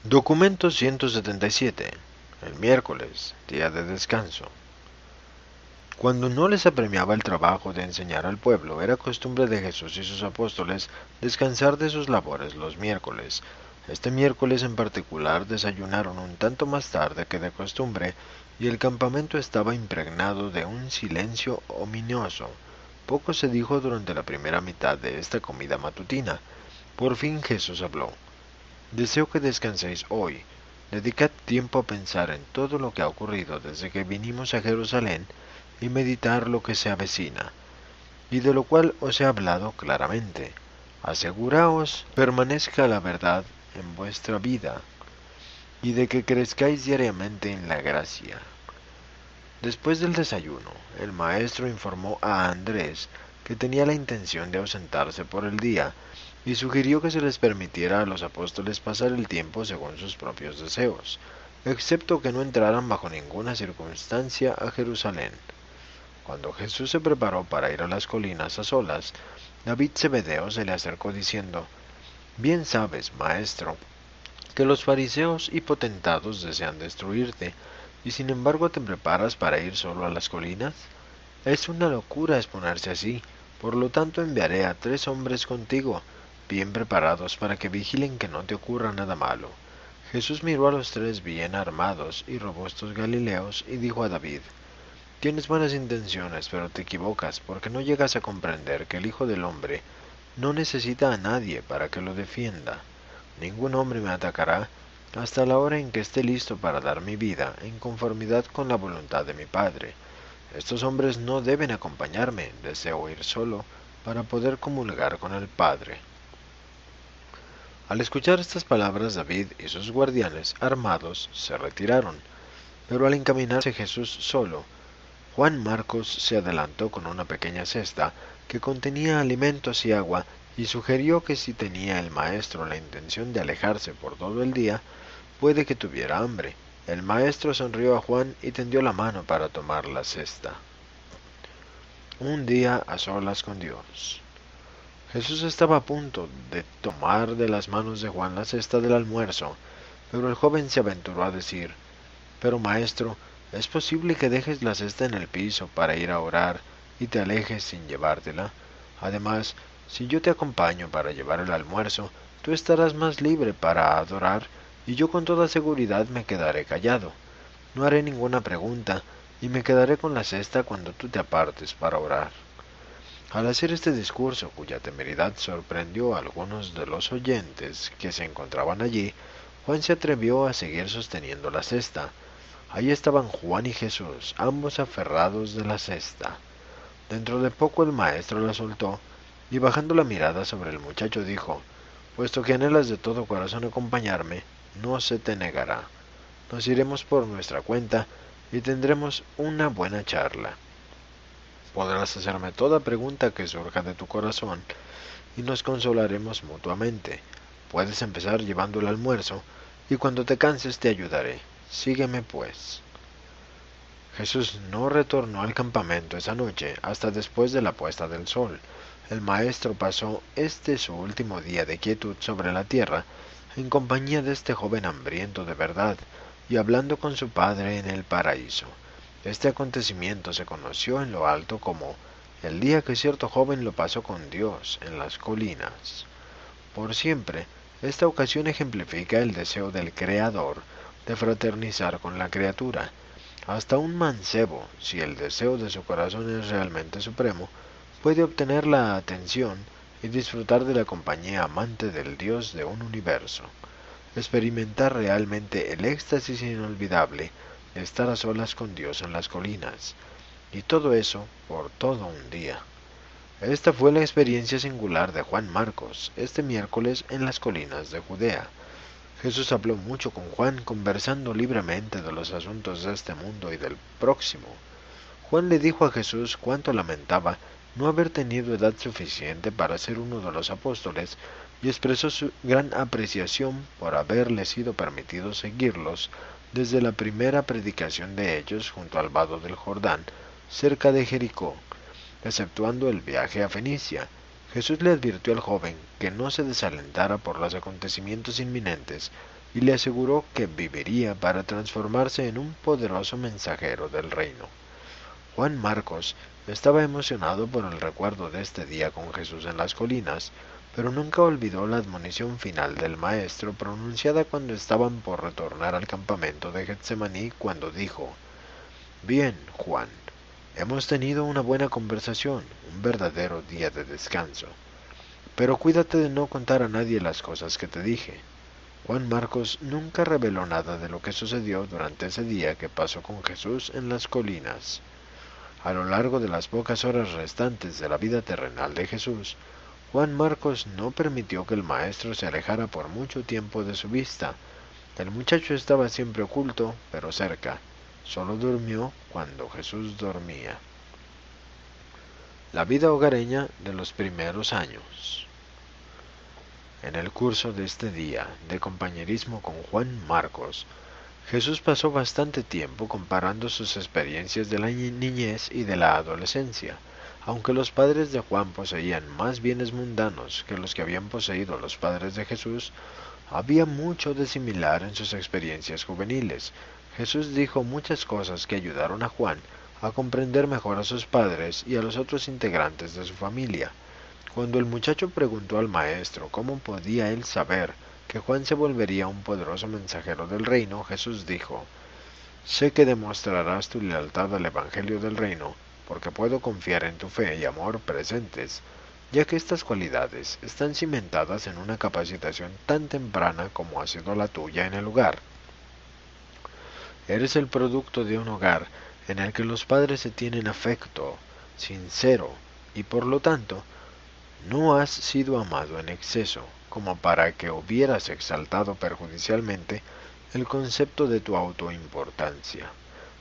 Documento 177. El miércoles, día de descanso. Cuando no les apremiaba el trabajo de enseñar al pueblo, era costumbre de Jesús y sus apóstoles descansar de sus labores los miércoles. Este miércoles en particular desayunaron un tanto más tarde que de costumbre, y el campamento estaba impregnado de un silencio ominoso. Poco se dijo durante la primera mitad de esta comida matutina. Por fin Jesús habló. Deseo que descanséis hoy. Dedicad tiempo a pensar en todo lo que ha ocurrido desde que vinimos a Jerusalén y meditar lo que se avecina, y de lo cual os he hablado claramente. Aseguraos permanezca la verdad en vuestra vida, y de que crezcáis diariamente en la gracia. Después del desayuno, el maestro informó a Andrés que tenía la intención de ausentarse por el día, y sugirió que se les permitiera a los apóstoles pasar el tiempo según sus propios deseos, excepto que no entraran bajo ninguna circunstancia a Jerusalén. Cuando Jesús se preparó para ir a las colinas a solas, David Zebedeo se le acercó diciendo: Bien sabes, maestro, que los fariseos y potentados desean destruirte, y sin embargo te preparas para ir solo a las colinas. Es una locura exponerse así, por lo tanto enviaré a 3 hombres contigo, bien preparados para que vigilen que no te ocurra nada malo. Jesús miró a los 3 bien armados y robustos Galileos y dijo a David: Tienes buenas intenciones, pero te equivocas, porque no llegas a comprender que el Hijo del Hombre no necesita a nadie para que lo defienda. Ningún hombre me atacará hasta la hora en que esté listo para dar mi vida en conformidad con la voluntad de mi Padre. Estos hombres no deben acompañarme, deseo ir solo para poder comulgar con el Padre. Al escuchar estas palabras, David y sus guardianes armados se retiraron, pero al encaminarse Jesús solo, Juan Marcos se adelantó con una pequeña cesta que contenía alimentos y agua y sugirió que si tenía el maestro la intención de alejarse por todo el día, puede que tuviera hambre. El maestro sonrió a Juan y tendió la mano para tomar la cesta. Un día a solas con Dios. Jesús estaba a punto de tomar de las manos de Juan la cesta del almuerzo, pero el joven se aventuró a decir: Pero maestro, ¿es posible que dejes la cesta en el piso para ir a orar y te alejes sin llevártela? Además, si yo te acompaño para llevar el almuerzo, tú estarás más libre para adorar, y yo con toda seguridad me quedaré callado. No haré ninguna pregunta, y me quedaré con la cesta cuando tú te apartes para orar. Al hacer este discurso, cuya temeridad sorprendió a algunos de los oyentes que se encontraban allí, Juan se atrevió a seguir sosteniendo la cesta. Allí estaban Juan y Jesús, ambos aferrados de la cesta. Dentro de poco el maestro la soltó, y bajando la mirada sobre el muchacho dijo: Puesto que anhelas de todo corazón acompañarme, no se te negará. Nos iremos por nuestra cuenta y tendremos una buena charla. Podrás hacerme toda pregunta que surja de tu corazón, y nos consolaremos mutuamente. Puedes empezar llevando el almuerzo, y cuando te canses te ayudaré. Sígueme, pues. Jesús no retornó al campamento esa noche hasta después de la puesta del sol. El maestro pasó su último día de quietud sobre la tierra en compañía de este joven hambriento de verdad y hablando con su Padre en el paraíso. Este acontecimiento se conoció en lo alto como el día que cierto joven lo pasó con Dios en las colinas. Por siempre, esta ocasión ejemplifica el deseo del Creador de fraternizar con la criatura. Hasta un mancebo, si el deseo de su corazón es realmente supremo, puede obtener la atención y disfrutar de la compañía amante del Dios de un universo. Experimentar realmente el éxtasis inolvidable de estar a solas con Dios en las colinas. Y todo eso por todo un día. Esta fue la experiencia singular de Juan Marcos este miércoles en las colinas de Judea. Jesús habló mucho con Juan, conversando libremente de los asuntos de este mundo y del próximo. Juan le dijo a Jesús cuánto lamentaba no haber tenido edad suficiente para ser uno de los apóstoles y expresó su gran apreciación por haberle sido permitido seguirlos desde la primera predicación de ellos junto al vado del Jordán, cerca de Jericó, exceptuando el viaje a Fenicia. Jesús le advirtió al joven que no se desalentara por los acontecimientos inminentes, y le aseguró que viviría para transformarse en un poderoso mensajero del reino. Juan Marcos estaba emocionado por el recuerdo de este día con Jesús en las colinas, pero nunca olvidó la admonición final del Maestro pronunciada cuando estaban por retornar al campamento de Getsemaní, cuando dijo: «Bien, Juan, hemos tenido una buena conversación, un verdadero día de descanso. Pero cuídate de no contar a nadie las cosas que te dije». Juan Marcos nunca reveló nada de lo que sucedió durante ese día que pasó con Jesús en las colinas. A lo largo de las pocas horas restantes de la vida terrenal de Jesús, Juan Marcos no permitió que el Maestro se alejara por mucho tiempo de su vista. El muchacho estaba siempre oculto, pero cerca. Solo durmió cuando Jesús dormía. La vida hogareña de los primeros años. En el curso de este día de compañerismo con Juan Marcos, Jesús pasó bastante tiempo comparando sus experiencias de la niñez y de la adolescencia. Aunque los padres de Juan poseían más bienes mundanos que los que habían poseído los padres de Jesús, había mucho de similar en sus experiencias juveniles. Jesús dijo muchas cosas que ayudaron a Juan a comprender mejor a sus padres y a los otros integrantes de su familia. Cuando el muchacho preguntó al maestro cómo podía él saber que Juan se volvería un poderoso mensajero del reino, Jesús dijo: «Sé que demostrarás tu lealtad al Evangelio del reino, porque puedo confiar en tu fe y amor presentes, ya que estas cualidades están cimentadas en una capacitación tan temprana como ha sido la tuya en el hogar. Eres el producto de un hogar en el que los padres se tienen afecto sincero y por lo tanto no has sido amado en exceso, como para que hubieras exaltado perjudicialmente el concepto de tu autoimportancia.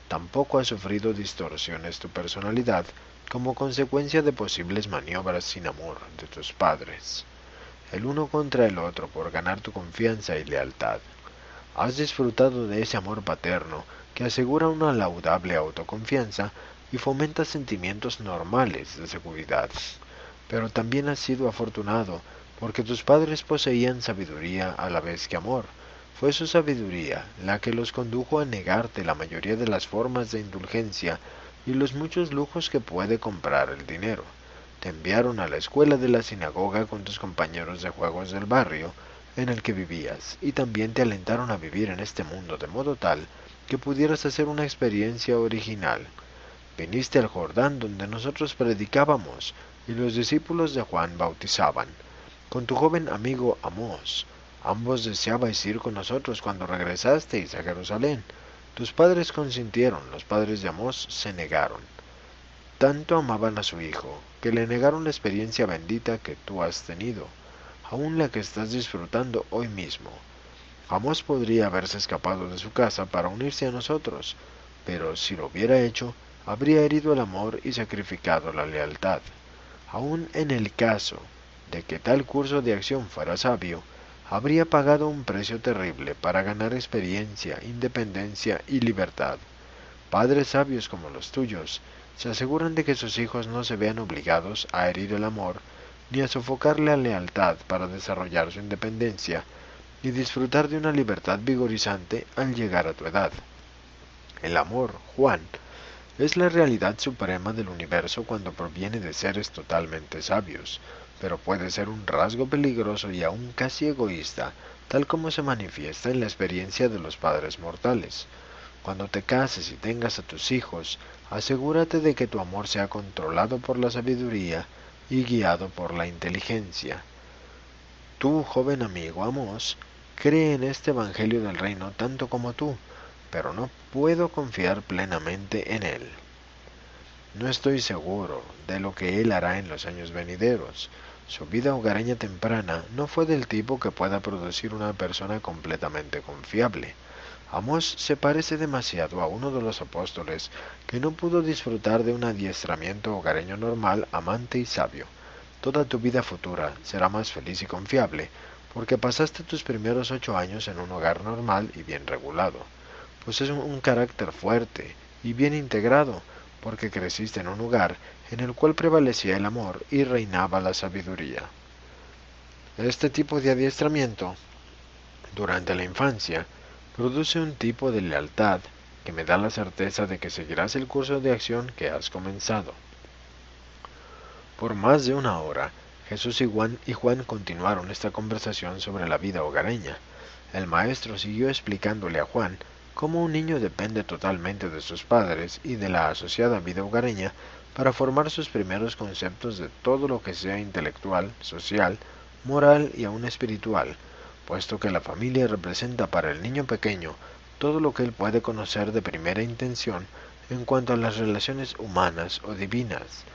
Tampoco has sufrido distorsiones tu personalidad como consecuencia de posibles maniobras sin amor de tus padres, el uno contra el otro por ganar tu confianza y lealtad. Has disfrutado de ese amor paterno que asegura una laudable autoconfianza y fomenta sentimientos normales de seguridad. Pero también has sido afortunado, porque tus padres poseían sabiduría a la vez que amor. Fue su sabiduría la que los condujo a negarte la mayoría de las formas de indulgencia y los muchos lujos que puede comprar el dinero. Te enviaron a la escuela de la sinagoga con tus compañeros de juegos del barrio en el que vivías, y también te alentaron a vivir en este mundo de modo tal que pudieras hacer una experiencia original. Viniste al Jordán donde nosotros predicábamos y los discípulos de Juan bautizaban, con tu joven amigo Amós. Ambos deseabais ir con nosotros cuando regresasteis a Jerusalén. Tus padres consintieron, los padres de Amós se negaron. Tanto amaban a su hijo, que le negaron la experiencia bendita que tú has tenido, aún la que estás disfrutando hoy mismo. Amós podría haberse escapado de su casa para unirse a nosotros, pero si lo hubiera hecho, habría herido el amor y sacrificado la lealtad. Aun en el caso de que tal curso de acción fuera sabio, habría pagado un precio terrible para ganar experiencia, independencia y libertad. Padres sabios como los tuyos se aseguran de que sus hijos no se vean obligados a herir el amor ni a sofocar la lealtad para desarrollar su independencia y disfrutar de una libertad vigorizante al llegar a tu edad. El amor, Juan, es la realidad suprema del universo cuando proviene de seres totalmente sabios, pero puede ser un rasgo peligroso y aún casi egoísta, tal como se manifiesta en la experiencia de los padres mortales. Cuando te cases y tengas a tus hijos, asegúrate de que tu amor sea controlado por la sabiduría y guiado por la inteligencia. Tu joven amigo Amós cree en este Evangelio del Reino tanto como tú, pero no puedo confiar plenamente en él. No estoy seguro de lo que él hará en los años venideros. Su vida hogareña temprana no fue del tipo que pueda producir una persona completamente confiable. Amós se parece demasiado a uno de los apóstoles que no pudo disfrutar de un adiestramiento hogareño normal, amante y sabio. Toda tu vida futura será más feliz y confiable, porque pasaste tus primeros 8 años en un hogar normal y bien regulado. Posees un carácter fuerte y bien integrado, porque creciste en un hogar en el cual prevalecía el amor y reinaba la sabiduría. Este tipo de adiestramiento durante la infancia, produce un tipo de lealtad que me da la certeza de que seguirás el curso de acción que has comenzado. Por más de una hora, Jesús y Juan continuaron esta conversación sobre la vida hogareña. El maestro siguió explicándole a Juan cómo un niño depende totalmente de sus padres y de la asociada vida hogareña para formar sus primeros conceptos de todo lo que sea intelectual, social, moral y aún espiritual, puesto que la familia representa para el niño pequeño todo lo que él puede conocer de primera intención en cuanto a las relaciones humanas o divinas.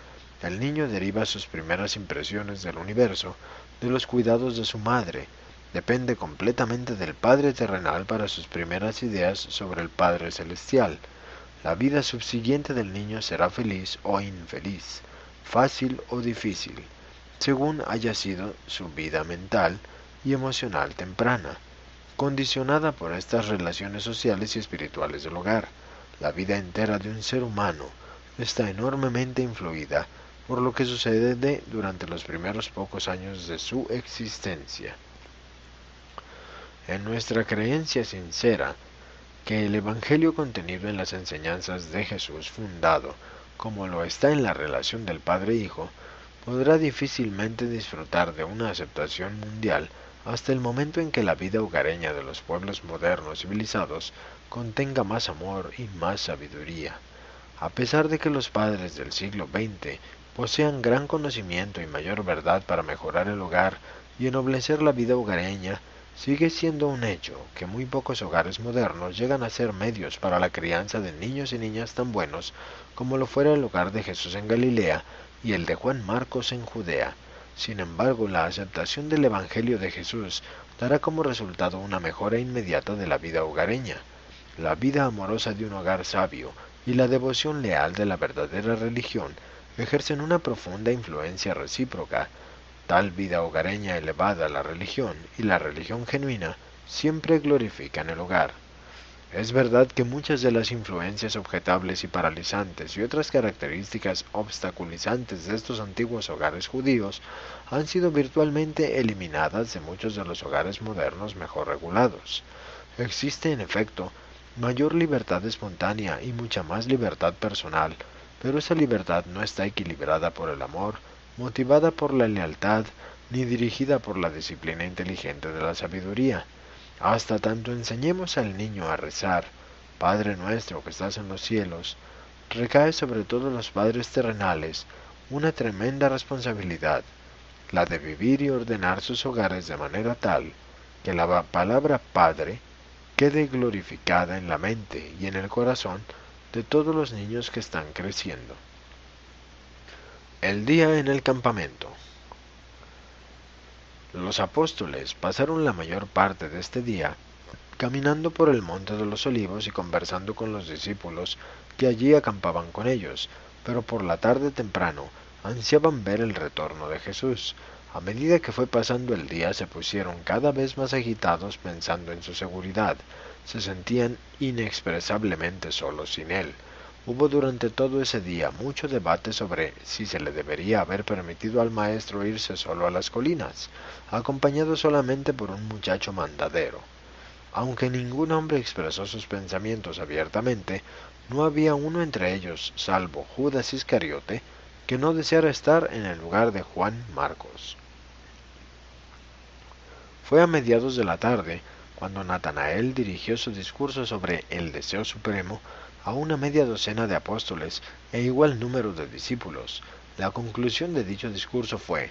El niño deriva sus primeras impresiones del universo de los cuidados de su madre. Depende completamente del Padre terrenal para sus primeras ideas sobre el Padre celestial. La vida subsiguiente del niño será feliz o infeliz, fácil o difícil, según haya sido su vida mental y emocional temprana, condicionada por estas relaciones sociales y espirituales del hogar. La vida entera de un ser humano está enormemente influida por lo que sucede durante los primeros pocos años de su existencia. En nuestra creencia sincera que el Evangelio contenido en las enseñanzas de Jesús fundado, como lo está en la relación del Padre-Hijo, podrá difícilmente disfrutar de una aceptación mundial hasta el momento en que la vida hogareña de los pueblos modernos civilizados contenga más amor y más sabiduría. A pesar de que los padres del siglo XX posean gran conocimiento y mayor verdad para mejorar el hogar y ennoblecer la vida hogareña, sigue siendo un hecho que muy pocos hogares modernos llegan a ser medios para la crianza de niños y niñas tan buenos como lo fuera el hogar de Jesús en Galilea y el de Juan Marcos en Judea. Sin embargo, la aceptación del Evangelio de Jesús dará como resultado una mejora inmediata de la vida hogareña. La vida amorosa de un hogar sabio y la devoción leal de la verdadera religión ejercen una profunda influencia recíproca. Tal vida hogareña elevada a la religión y la religión genuina siempre glorifican el hogar. Es verdad que muchas de las influencias objetables y paralizantes y otras características obstaculizantes de estos antiguos hogares judíos han sido virtualmente eliminadas de muchos de los hogares modernos mejor regulados. Existe, en efecto, mayor libertad espontánea y mucha más libertad personal, pero esa libertad no está equilibrada por el amor, motivada por la lealtad, ni dirigida por la disciplina inteligente de la sabiduría. Hasta tanto enseñemos al niño a rezar, Padre nuestro que estás en los cielos, recae sobre todos los padres terrenales una tremenda responsabilidad, la de vivir y ordenar sus hogares de manera tal que la palabra Padre quede glorificada en la mente y en el corazón de todos los niños que están creciendo. El día en el campamento. Los apóstoles pasaron la mayor parte de este día caminando por el monte de los olivos y conversando con los discípulos que allí acampaban con ellos, pero por la tarde temprano ansiaban ver el retorno de Jesús. A medida que fue pasando el día se pusieron cada vez más agitados pensando en su seguridad. Se sentían inexpresablemente solos sin él. Hubo durante todo ese día mucho debate sobre si se le debería haber permitido al maestro irse solo a las colinas, acompañado solamente por un muchacho mandadero. Aunque ningún hombre expresó sus pensamientos abiertamente, no había uno entre ellos, salvo Judas Iscariote, que no deseara estar en el lugar de Juan Marcos. Fue a mediados de la tarde cuando Natanael dirigió su discurso sobre el deseo supremo a una media docena de apóstoles e igual número de discípulos. La conclusión de dicho discurso fue: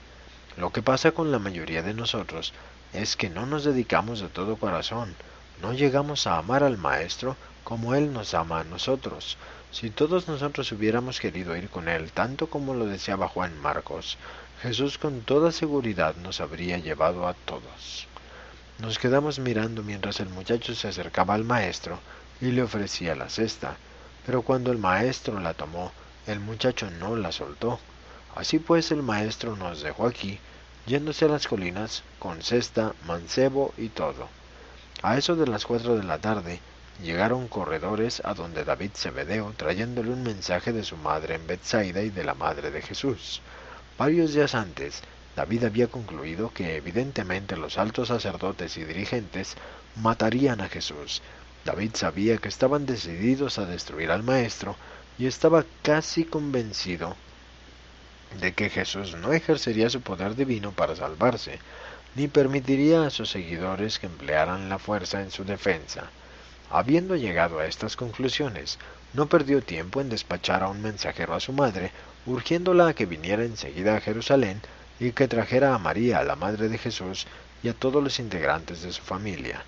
lo que pasa con la mayoría de nosotros es que no nos dedicamos de todo corazón, no llegamos a amar al Maestro como Él nos ama a nosotros. Si todos nosotros hubiéramos querido ir con Él tanto como lo deseaba Juan Marcos, Jesús con toda seguridad nos habría llevado a todos. Nos quedamos mirando mientras el muchacho se acercaba al maestro y le ofrecía la cesta, pero cuando el maestro la tomó, el muchacho no la soltó. Así pues el maestro nos dejó aquí, yéndose a las colinas, con cesta, mancebo y todo. A eso de las 4 de la tarde, llegaron corredores a donde David Zebedeo, trayéndole un mensaje de su madre en Betsaida y de la madre de Jesús. Varios días antes, David había concluido que evidentemente los altos sacerdotes y dirigentes matarían a Jesús. David sabía que estaban decididos a destruir al Maestro y estaba casi convencido de que Jesús no ejercería su poder divino para salvarse, ni permitiría a sus seguidores que emplearan la fuerza en su defensa. Habiendo llegado a estas conclusiones, no perdió tiempo en despachar a un mensajero a su madre, urgiéndola a que viniera enseguida a Jerusalén y que trajera a María, la madre de Jesús, y a todos los integrantes de su familia.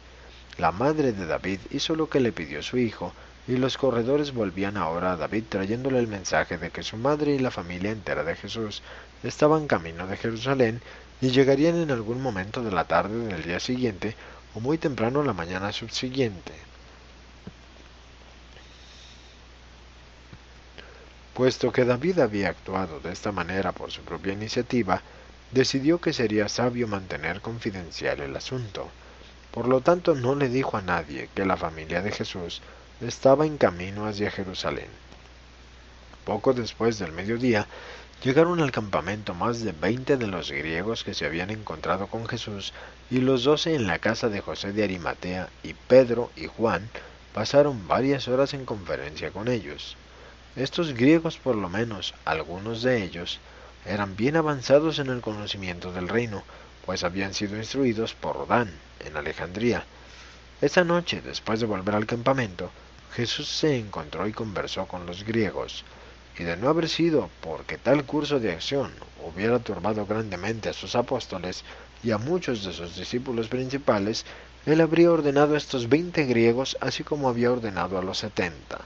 La madre de David hizo lo que le pidió su hijo, y los corredores volvían ahora a David trayéndole el mensaje de que su madre y la familia entera de Jesús estaban camino de Jerusalén y llegarían en algún momento de la tarde del día siguiente o muy temprano la mañana subsiguiente. Puesto que David había actuado de esta manera por su propia iniciativa, decidió que sería sabio mantener confidencial el asunto. Por lo tanto, no le dijo a nadie que la familia de Jesús estaba en camino hacia Jerusalén. Poco después del mediodía, llegaron al campamento más de 20 de los griegos que se habían encontrado con Jesús, y los 12 en la casa de José de Arimatea, y Pedro y Juan pasaron varias horas en conferencia con ellos. Estos griegos, por lo menos algunos de ellos, eran bien avanzados en el conocimiento del reino, pues habían sido instruidos por Dan, en Alejandría. Esa noche, después de volver al campamento, Jesús se encontró y conversó con los griegos, y de no haber sido porque tal curso de acción hubiera turbado grandemente a sus apóstoles y a muchos de sus discípulos principales, él habría ordenado a estos 20 griegos así como había ordenado a los 70.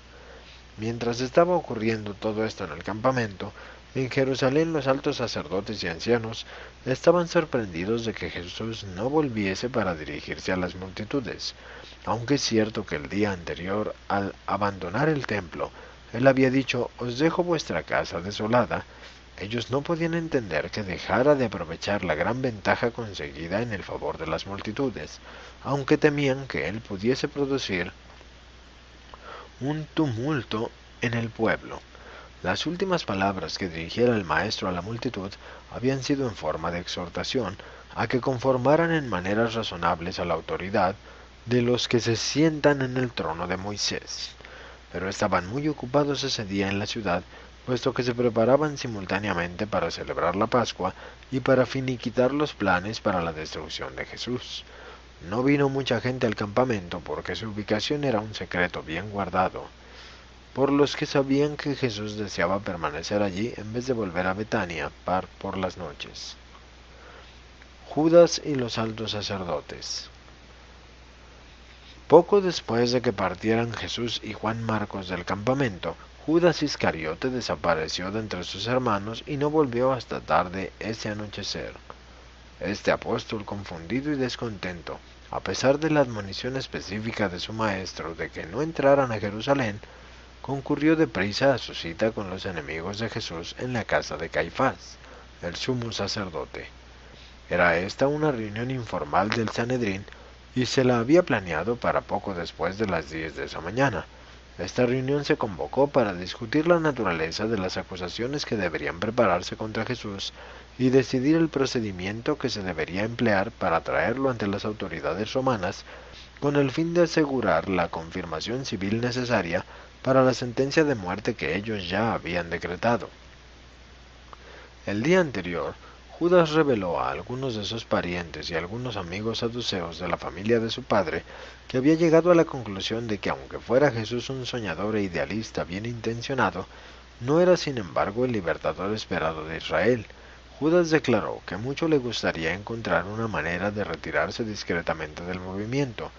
Mientras estaba ocurriendo todo esto en el campamento, en Jerusalén los altos sacerdotes y ancianos estaban sorprendidos de que Jesús no volviese para dirigirse a las multitudes, aunque es cierto que el día anterior, al abandonar el templo, él había dicho: «Os dejo vuestra casa desolada». Ellos no podían entender que dejara de aprovechar la gran ventaja conseguida en el favor de las multitudes, aunque temían que él pudiese producir un tumulto en el pueblo. Las últimas palabras que dirigiera el maestro a la multitud habían sido en forma de exhortación a que conformaran en maneras razonables a la autoridad de los que se sientan en el trono de Moisés. Pero estaban muy ocupados ese día en la ciudad, puesto que se preparaban simultáneamente para celebrar la Pascua y para finiquitar los planes para la destrucción de Jesús. No vino mucha gente al campamento porque su ubicación era un secreto bien guardado, por los que sabían que Jesús deseaba permanecer allí en vez de volver a Betania por las noches. Judas y los altos sacerdotes. Poco después de que partieran Jesús y Juan Marcos del campamento, Judas Iscariote desapareció de entre sus hermanos y no volvió hasta tarde ese anochecer. Este apóstol, confundido y descontento, a pesar de la admonición específica de su maestro de que no entraran a Jerusalén, concurrió deprisa a su cita con los enemigos de Jesús en la casa de Caifás, el sumo sacerdote. Era esta una reunión informal del Sanedrín y se la había planeado para poco después de las 10 de esa mañana. Esta reunión se convocó para discutir la naturaleza de las acusaciones que deberían prepararse contra Jesús y decidir el procedimiento que se debería emplear para traerlo ante las autoridades romanas, con el fin de asegurar la confirmación civil necesaria para la sentencia de muerte que ellos ya habían decretado. El día anterior, Judas reveló a algunos de sus parientes y a algunos amigos saduceos de la familia de su padre que había llegado a la conclusión de que aunque fuera Jesús un soñador e idealista bien intencionado, no era sin embargo el libertador esperado de Israel. Judas declaró que mucho le gustaría encontrar una manera de retirarse discretamente del movimiento.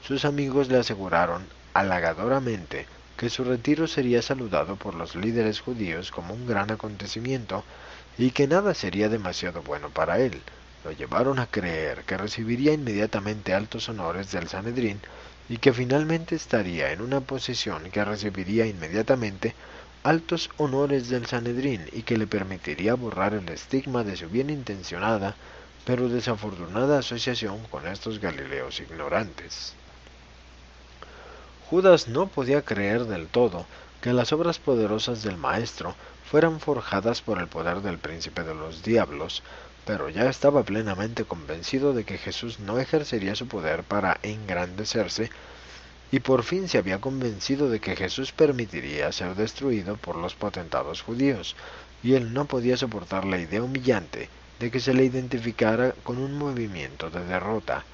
Sus amigos le aseguraron halagadoramente que su retiro sería saludado por los líderes judíos como un gran acontecimiento y que nada sería demasiado bueno para él. Lo llevaron a creer que recibiría inmediatamente altos honores del Sanedrín y que finalmente estaría en una posición que recibiría inmediatamente altos honores del Sanedrín y que le permitiría borrar el estigma de su bien intencionada pero desafortunada asociación con estos galileos ignorantes. Judas no podía creer del todo que las obras poderosas del Maestro fueran forjadas por el poder del príncipe de los diablos, pero ya estaba plenamente convencido de que Jesús no ejercería su poder para engrandecerse, y por fin se había convencido de que Jesús permitiría ser destruido por los potentados judíos, y él no podía soportar la idea humillante de que se le identificara con un movimiento de derrota.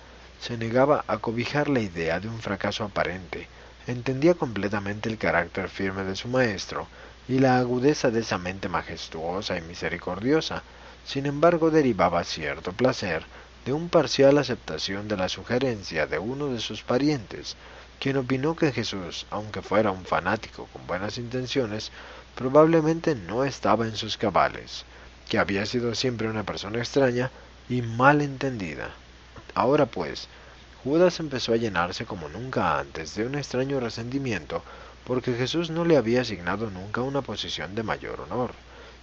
Se negaba a cobijar la idea de un fracaso aparente. Entendía completamente el carácter firme de su maestro y la agudeza de esa mente majestuosa y misericordiosa. Sin embargo, derivaba cierto placer de una parcial aceptación de la sugerencia de uno de sus parientes, quien opinó que Jesús, aunque fuera un fanático con buenas intenciones, probablemente no estaba en sus cabales, que había sido siempre una persona extraña y mal entendida. Ahora pues, Judas empezó a llenarse como nunca antes de un extraño resentimiento, porque Jesús no le había asignado nunca una posición de mayor honor.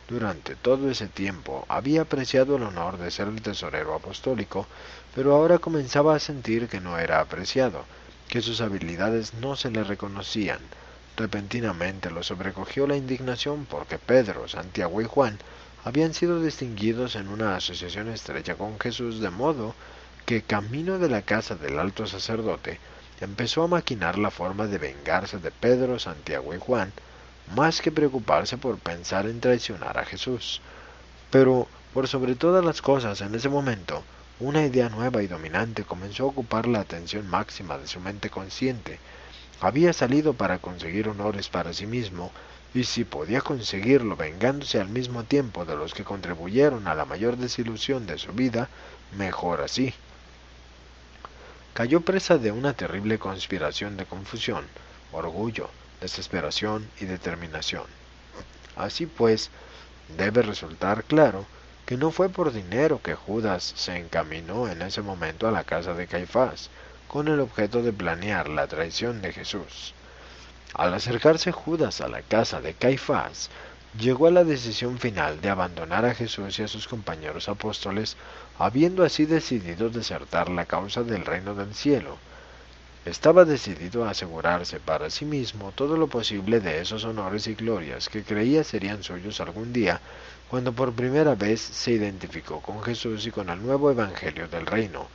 Durante todo ese tiempo había apreciado el honor de ser el tesorero apostólico, pero ahora comenzaba a sentir que no era apreciado, que sus habilidades no se le reconocían. Repentinamente lo sobrecogió la indignación porque Pedro, Santiago y Juan habían sido distinguidos en una asociación estrecha con Jesús, de modo que, camino de la casa del alto sacerdote, empezó a maquinar la forma de vengarse de Pedro, Santiago y Juan, más que preocuparse por pensar en traicionar a Jesús. Pero, por sobre todas las cosas, en ese momento, una idea nueva y dominante comenzó a ocupar la atención máxima de su mente consciente. Había salido para conseguir honores para sí mismo, y si podía conseguirlo vengándose al mismo tiempo de los que contribuyeron a la mayor desilusión de su vida, mejor así. Cayó presa de una terrible conspiración de confusión, orgullo, desesperación y determinación. Así pues, debe resultar claro que no fue por dinero que Judas se encaminó en ese momento a la casa de Caifás, con el objeto de planear la traición de Jesús. Al acercarse Judas a la casa de Caifás, llegó a la decisión final de abandonar a Jesús y a sus compañeros apóstoles, habiendo así decidido desertar la causa del reino del cielo. Estaba decidido a asegurarse para sí mismo todo lo posible de esos honores y glorias que creía serían suyos algún día, cuando por primera vez se identificó con Jesús y con el nuevo evangelio del reino.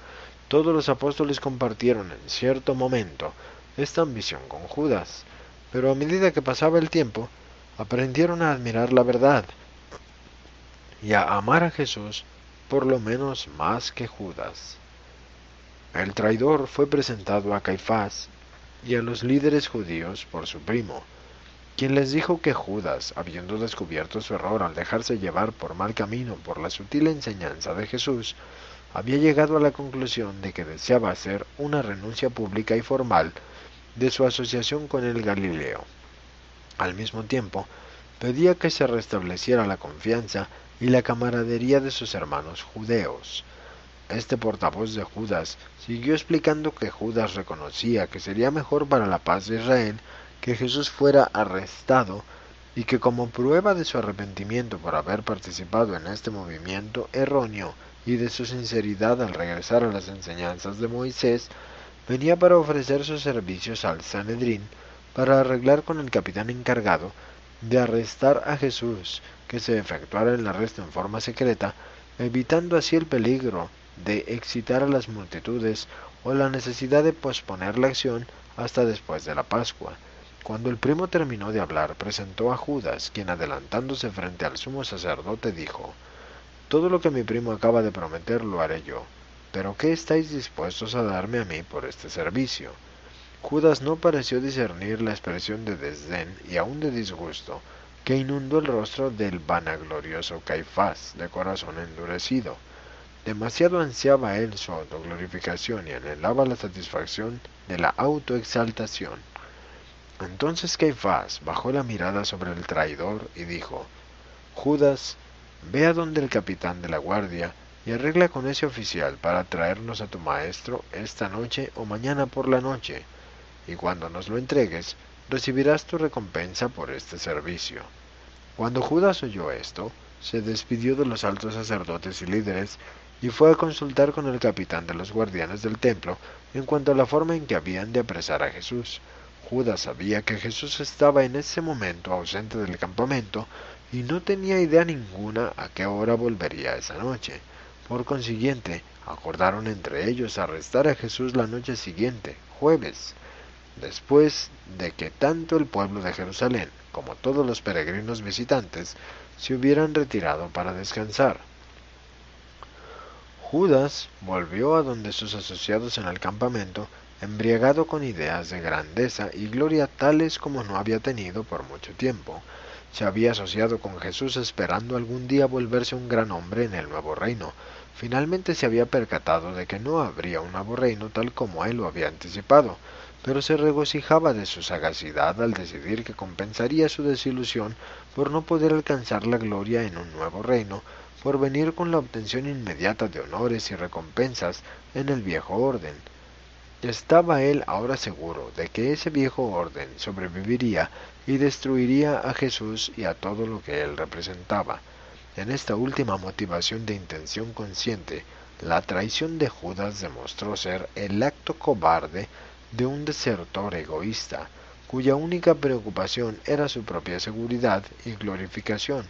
Todos los apóstoles compartieron en cierto momento esta ambición con Judas, pero a medida que pasaba el tiempo, aprendieron a admirar la verdad y a amar a Jesús por lo menos más que Judas. El traidor fue presentado a Caifás y a los líderes judíos por su primo, quien les dijo que Judas, habiendo descubierto su error al dejarse llevar por mal camino por la sutil enseñanza de Jesús, había llegado a la conclusión de que deseaba hacer una renuncia pública y formal de su asociación con el Galileo. Al mismo tiempo, pedía que se restableciera la confianza y la camaradería de sus hermanos judeos. Este portavoz de Judas siguió explicando que Judas reconocía que sería mejor para la paz de Israel que Jesús fuera arrestado y que, como prueba de su arrepentimiento por haber participado en este movimiento erróneo y de su sinceridad al regresar a las enseñanzas de Moisés, venía para ofrecer sus servicios al Sanedrín para arreglar con el capitán encargado de arrestar a Jesús, que se efectuara el arresto en forma secreta, evitando así el peligro de excitar a las multitudes o la necesidad de posponer la acción hasta después de la Pascua. Cuando el primo terminó de hablar, presentó a Judas, quien, adelantándose frente al sumo sacerdote, dijo: «Todo lo que mi primo acaba de prometer lo haré yo, pero ¿qué estáis dispuestos a darme a mí por este servicio?». Judas no pareció discernir la expresión de desdén y aun de disgusto que inundó el rostro del vanaglorioso Caifás, de corazón endurecido. Demasiado ansiaba él su autoglorificación y anhelaba la satisfacción de la autoexaltación. Entonces Caifás bajó la mirada sobre el traidor y dijo: «Judas, ve a donde el capitán de la guardia y arregla con ese oficial para traernos a tu maestro esta noche o mañana por la noche, y cuando nos lo entregues, recibirás tu recompensa por este servicio». Cuando Judas oyó esto, se despidió de los altos sacerdotes y líderes y fue a consultar con el capitán de los guardianes del templo en cuanto a la forma en que habían de apresar a Jesús. Judas sabía que Jesús estaba en ese momento ausente del campamento y no tenía idea ninguna a qué hora volvería esa noche. Por consiguiente, acordaron entre ellos arrestar a Jesús la noche siguiente, jueves, después de que tanto el pueblo de Jerusalén como todos los peregrinos visitantes se hubieran retirado para descansar. Judas volvió a donde sus asociados en el campamento, embriagado con ideas de grandeza y gloria tales como no había tenido por mucho tiempo. Se había asociado con Jesús esperando algún día volverse un gran hombre en el nuevo reino. Finalmente se había percatado de que no habría un nuevo reino tal como él lo había anticipado, pero se regocijaba de su sagacidad al decidir que compensaría su desilusión por no poder alcanzar la gloria en un nuevo reino, por venir con la obtención inmediata de honores y recompensas en el viejo orden. Estaba él ahora seguro de que ese viejo orden sobreviviría y destruiría a Jesús y a todo lo que él representaba. En esta última motivación de intención consciente, la traición de Judas demostró ser el acto cobarde de un desertor egoísta, cuya única preocupación era su propia seguridad y glorificación,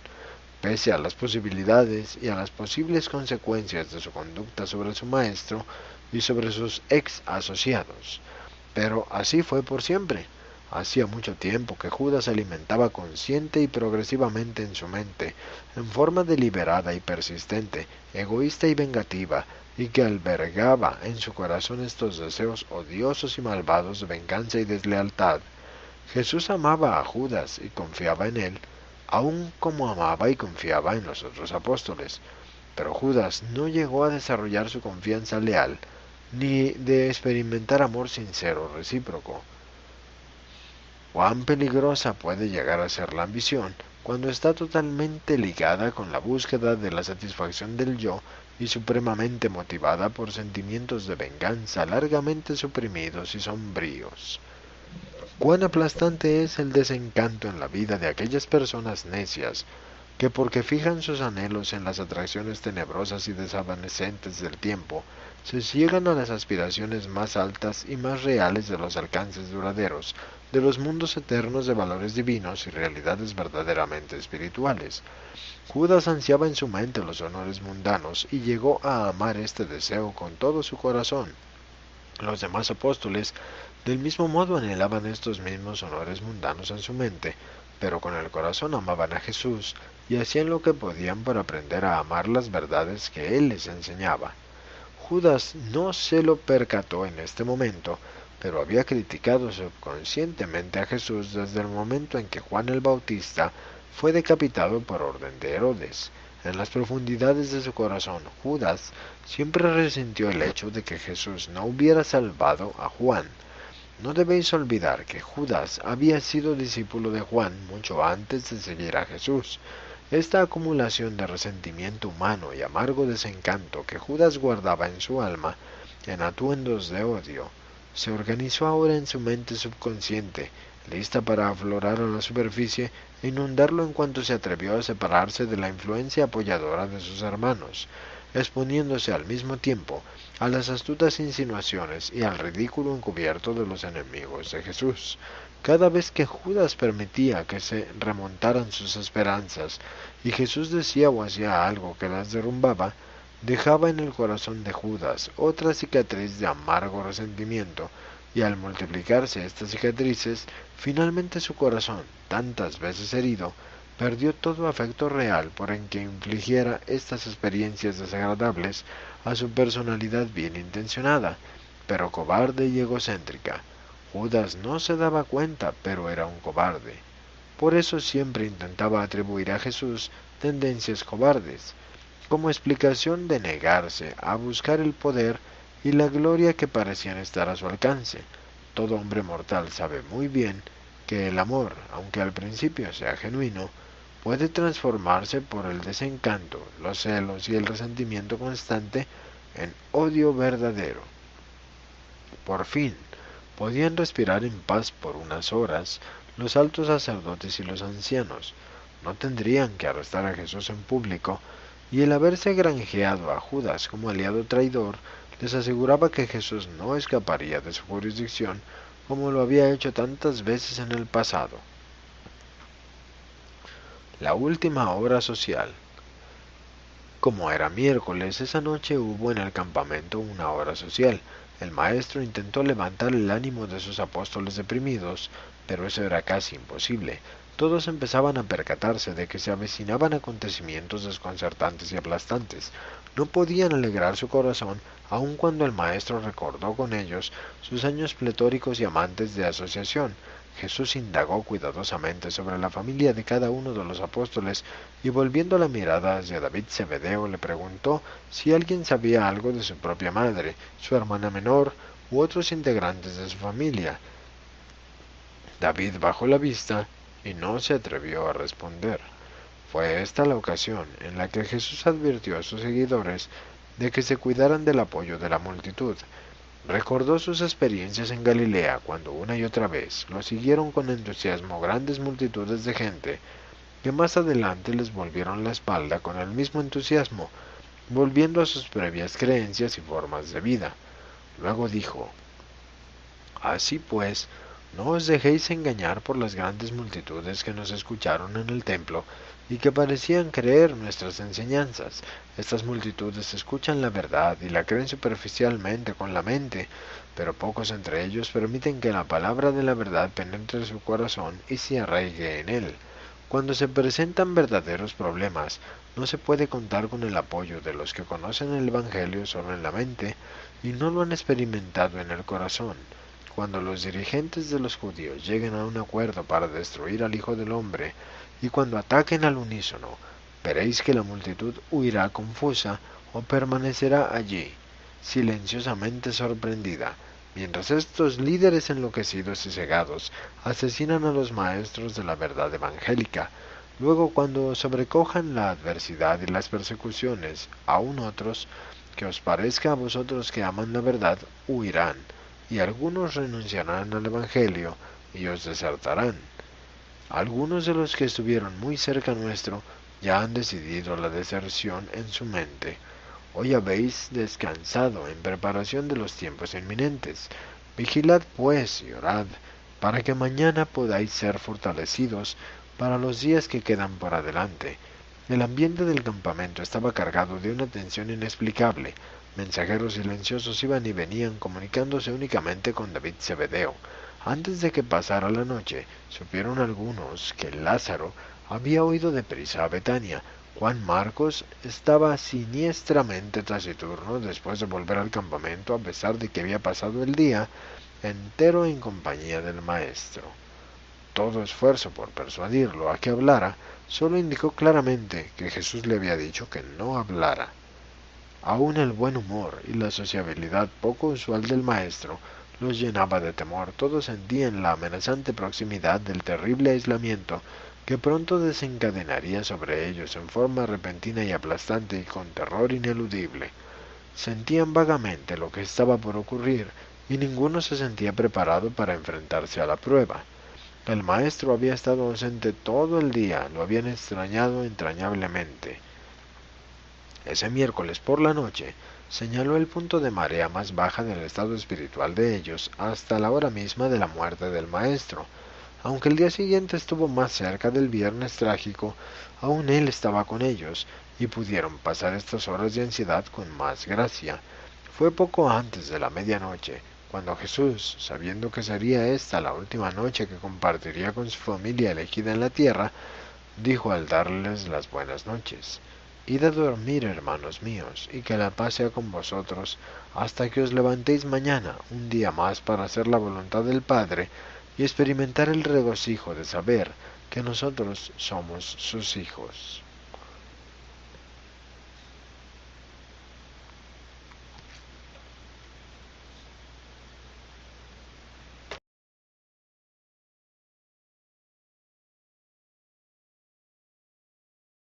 pese a las posibilidades y a las posibles consecuencias de su conducta sobre su maestro y sobre sus ex asociados. Pero así fue por siempre. Hacía mucho tiempo que Judas alimentaba consciente y progresivamente en su mente, en forma deliberada y persistente, egoísta y vengativa, y que albergaba en su corazón estos deseos odiosos y malvados de venganza y deslealtad. Jesús amaba a Judas y confiaba en él, aun como amaba y confiaba en los otros apóstoles. Pero Judas no llegó a desarrollar su confianza leal, ni de experimentar amor sincero recíproco. Cuán peligrosa puede llegar a ser la ambición cuando está totalmente ligada con la búsqueda de la satisfacción del yo y supremamente motivada por sentimientos de venganza largamente suprimidos y sombríos. Cuán aplastante es el desencanto en la vida de aquellas personas necias que porque fijan sus anhelos en las atracciones tenebrosas y desvanecentes del tiempo, se ciegan a las aspiraciones más altas y más reales de los alcances duraderos, de los mundos eternos de valores divinos y realidades verdaderamente espirituales. Judas ansiaba en su mente los honores mundanos y llegó a amar este deseo con todo su corazón. Los demás apóstoles del mismo modo anhelaban estos mismos honores mundanos en su mente, pero con el corazón amaban a Jesús y hacían lo que podían para aprender a amar las verdades que él les enseñaba. Judas no se lo percató en este momento, pero había criticado subconscientemente a Jesús desde el momento en que Juan el Bautista fue decapitado por orden de Herodes. En las profundidades de su corazón, Judas siempre resintió el hecho de que Jesús no hubiera salvado a Juan. No debéis olvidar que Judas había sido discípulo de Juan mucho antes de seguir a Jesús. Esta acumulación de resentimiento humano y amargo desencanto que Judas guardaba en su alma, en atuendos de odio, se organizó ahora en su mente subconsciente, lista para aflorar a la superficie e inundarlo en cuanto se atrevió a separarse de la influencia apoyadora de sus hermanos, exponiéndose al mismo tiempo a las astutas insinuaciones y al ridículo encubierto de los enemigos de Jesús. Cada vez que Judas permitía que se remontaran sus esperanzas y Jesús decía o hacía algo que las derrumbaba, dejaba en el corazón de Judas otra cicatriz de amargo resentimiento, y al multiplicarse estas cicatrices, finalmente su corazón, tantas veces herido, perdió todo afecto real por en que infligiera estas experiencias desagradables a su personalidad bien intencionada, pero cobarde y egocéntrica. Judas no se daba cuenta, pero era un cobarde. Por eso siempre intentaba atribuir a Jesús tendencias cobardes, como explicación de negarse a buscar el poder y la gloria que parecían estar a su alcance. Todo hombre mortal sabe muy bien que el amor, aunque al principio sea genuino, puede transformarse por el desencanto, los celos y el resentimiento constante en odio verdadero. Por fin, podían respirar en paz por unas horas los altos sacerdotes y los ancianos. No tendrían que arrestar a Jesús en público, y el haberse granjeado a Judas como aliado traidor les aseguraba que Jesús no escaparía de su jurisdicción como lo había hecho tantas veces en el pasado. La última hora social. Como era miércoles, esa noche hubo en el campamento una hora social. El maestro intentó levantar el ánimo de sus apóstoles deprimidos, pero eso era casi imposible. Todos empezaban a percatarse de que se avecinaban acontecimientos desconcertantes y aplastantes. No podían alegrar su corazón, aun cuando el maestro recordó con ellos sus años pletóricos y amantes de asociación. Jesús indagó cuidadosamente sobre la familia de cada uno de los apóstoles y volviendo la mirada hacia David Zebedeo le preguntó si alguien sabía algo de su propia madre, su hermana menor u otros integrantes de su familia. David bajó la vista y no se atrevió a responder. Fue esta la ocasión en la que Jesús advirtió a sus seguidores de que se cuidaran del apoyo de la multitud. Recordó sus experiencias en Galilea cuando una y otra vez lo siguieron con entusiasmo grandes multitudes de gente que más adelante les volvieron la espalda con el mismo entusiasmo, volviendo a sus previas creencias y formas de vida. Luego dijo: Así pues, no os dejéis engañar por las grandes multitudes que nos escucharon en el templo y que parecían creer nuestras enseñanzas. Estas multitudes escuchan la verdad y la creen superficialmente con la mente, pero pocos entre ellos permiten que la palabra de la verdad penetre su corazón y se arraigue en él. Cuando se presentan verdaderos problemas, no se puede contar con el apoyo de los que conocen el Evangelio solo en la mente y no lo han experimentado en el corazón. Cuando los dirigentes de los judíos lleguen a un acuerdo para destruir al Hijo del Hombre, y cuando ataquen al unísono, veréis que la multitud huirá confusa o permanecerá allí, silenciosamente sorprendida, mientras estos líderes enloquecidos y cegados asesinan a los maestros de la verdad evangélica. Luego, cuando sobrecojan la adversidad y las persecuciones, aun otros, que os parezca a vosotros que aman la verdad, huirán, y algunos renunciarán al Evangelio y os desertarán. Algunos de los que estuvieron muy cerca nuestro ya han decidido la deserción en su mente. Hoy habéis descansado en preparación de los tiempos inminentes. Vigilad pues y orad, para que mañana podáis ser fortalecidos para los días que quedan por adelante. El ambiente del campamento estaba cargado de una tensión inexplicable. Mensajeros silenciosos iban y venían comunicándose únicamente con David Zebedeo. Antes de que pasara la noche, supieron algunos que Lázaro había huido deprisa a Betania. Juan Marcos estaba siniestramente taciturno después de volver al campamento a pesar de que había pasado el día entero en compañía del maestro. Todo esfuerzo por persuadirlo a que hablara solo indicó claramente que Jesús le había dicho que no hablara. Aún el buen humor y la sociabilidad poco usual del maestro los llenaba de temor. Todos sentían la amenazante proximidad del terrible aislamiento que pronto desencadenaría sobre ellos en forma repentina y aplastante y con terror ineludible. Sentían vagamente lo que estaba por ocurrir y ninguno se sentía preparado para enfrentarse a la prueba. El maestro había estado ausente todo el día, lo habían extrañado entrañablemente. Ese miércoles por la noche señaló el punto de marea más baja del estado espiritual de ellos hasta la hora misma de la muerte del maestro. Aunque el día siguiente estuvo más cerca del viernes trágico, aún él estaba con ellos, y pudieron pasar estas horas de ansiedad con más gracia. Fue poco antes de la medianoche, cuando Jesús, sabiendo que sería esta la última noche que compartiría con su familia elegida en la tierra, dijo al darles las buenas noches: Id a dormir, hermanos míos, y que la paz sea con vosotros, hasta que os levantéis mañana, un día más para hacer la voluntad del Padre, y experimentar el regocijo de saber que nosotros somos sus hijos.